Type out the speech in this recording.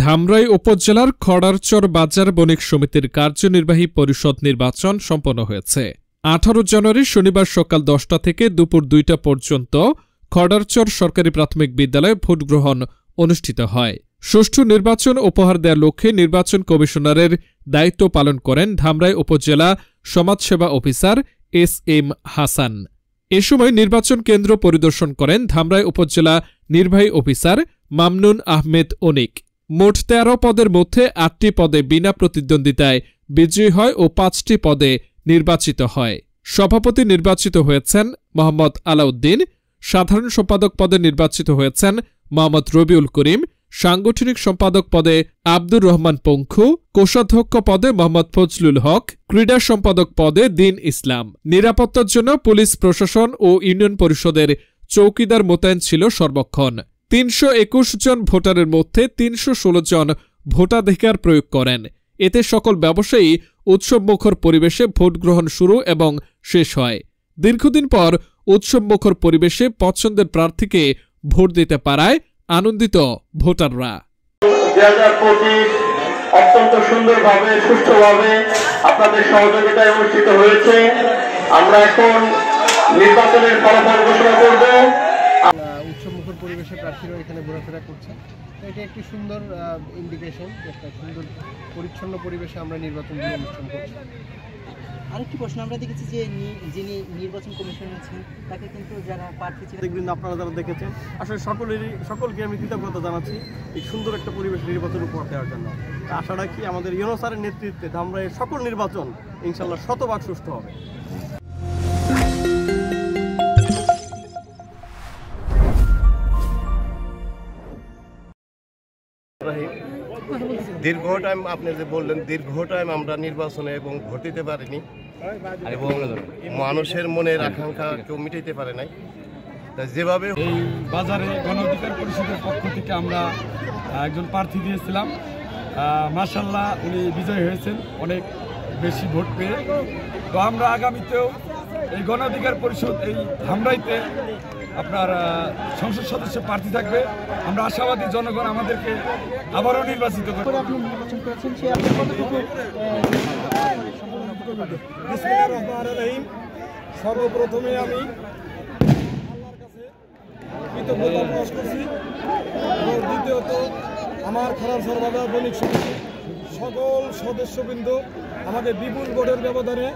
ধামরাই উপজেলার খড়ারচর বাজার বণিক সমিতির কার্যনির্বাহী পরিষদ নির্বাচন সম্পন্ন হয়েছে। 18 জানুয়ারি শনিবার সকাল 10টা থেকে দুপুর 2টা পর্যন্ত খড়ারচর সরকারি প্রাথমিক বিদ্যালয়ে ভোট গ্রহণ অনুষ্ঠিত হয়। সুষ্ঠু নির্বাচন উপহার দেওয়ার লক্ষ্যে নির্বাচন কমিশনারের দায়িত্ব পালন করেন ধামরাই উপজেলা সমাজসেবা অফিসার এস.এম. হাসান। এ সময় নির্বাচন কেন্দ্র পরিদর্শন করেন ধামরাই উপজেলা নির্বাহী অফিসার মামনুন আহমেদ অনিক। মোট 13 পদের মধ্যে 8টি পদে বিনা প্রতিদ্বন্দ্বিতায় বিজয়ী হয় ও 5টি পদে নির্বাচিত হয়। সভাপতি নির্বাচিত হয়েছেন মোহাম্মদ আলাউদ্দিন, সাধারণ সম্পাদক পদে নির্বাচিত হয়েছেন মোহাম্মদ রবিউল করিম, সাংগঠনিক সম্পাদক পদে আব্দুর রহমান পঙ্খু, কোষাধ্যক্ষ পদে মোহাম্মদ ফজলুল হক, ক্রীড়া সম্পাদক পদে দিন ইসলাম। নিরাপত্তার জন্য পুলিশ প্রশাসন ও ইউনিয়ন পরিষদের চৌকিদার মোতায়েন ছিল সর্বক্ষণ। 321 জন ভোটারের মধ্যে 316 জন ভোটাধিকার প্রয়োগ করেন। এতে সকল ব্যবসায়ী উৎসবমুখর পরিবেশে ভোট গ্রহণ শুরু এবং শেষ হয়। দীর্ঘদিন পর উৎসবমুখর পরিবেশে পছন্দের প্রার্থীকে ভোট দিতে পারায় আনন্দিত ভোটাররা। 2025 অত্যন্ত সুন্দরভাবে সুষ্ঠুভাবে আপনাদের সহযোগিতায় অনুষ্ঠিত হয়েছে। আমরা এখন নির্বাচনের ফলাফল ঘোষণা করব। উৎসবমুখর পরিবেশে প্রার্থীরা এখানে ঘোরাফেরা করছে। এটা একটি সুন্দর ইন্ডিকেশন, একটা সুন্দর পরিচ্ছন্ন পরিবেশে আমরা নির্বাচনগুলো অনুষ্ঠান করছি। আরেকটি প্রশ্ন, আমরা দেখেছি যে যিনি নির্বাচন কমিশনার ছিলেন তাকে কিন্তু যারা প্রার্থী ছিলেন, দেখবেন আপনারা যারা দেখেছেন, আসলে সকলকে আমি কৃতজ্ঞতা জানাচ্ছি এই সুন্দর একটা পরিবেশ নির্বাচন উপহার দেওয়ার জন্য। আশা রাখি আমাদের ইউনূস স্যারের নেতৃত্বে ধামরাইয়ের সকল নির্বাচন ইনশাআল্লাহ শতভাগ সুষ্ঠু হবে। দীর্ঘ টাইম আপনি যে বললেন, দীর্ঘ টাইম আমরা নির্বাচনে এবং ভোট দিতে পারিনি এবং মানুষের মনের আকাঙ্ক্ষা কেউ মিটাইতে পারে নাই। যেভাবে এই বাজারে গণ অধিকার পরিষদের পক্ষ থেকে আমরা একজন প্রার্থী দিয়েছিলাম, মাশাআল্লাহ উনি বিজয়ী হয়েছেন অনেক বেশি ভোট পেয়ে। তো আমরা আগামীতেও এই গণ অধিকার পরিষদ এই ধামরাইতে আপনার সংসদ সদস্য প্রার্থী থাকবে। আমরা আশাবাদী জনগণ আমাদেরকে আবারও নির্বাচিত করবে। সর্বপ্রথমে আমি আল্লাহর কাছে কৃতজ্ঞতা প্রকাশ করছি এবং দ্বিতীয়ত আমার খড়ারচর বাজার বণিক সমিতির সকল সদস্যবৃন্দ আমাকে বিপুল ভোটের ব্যবধানে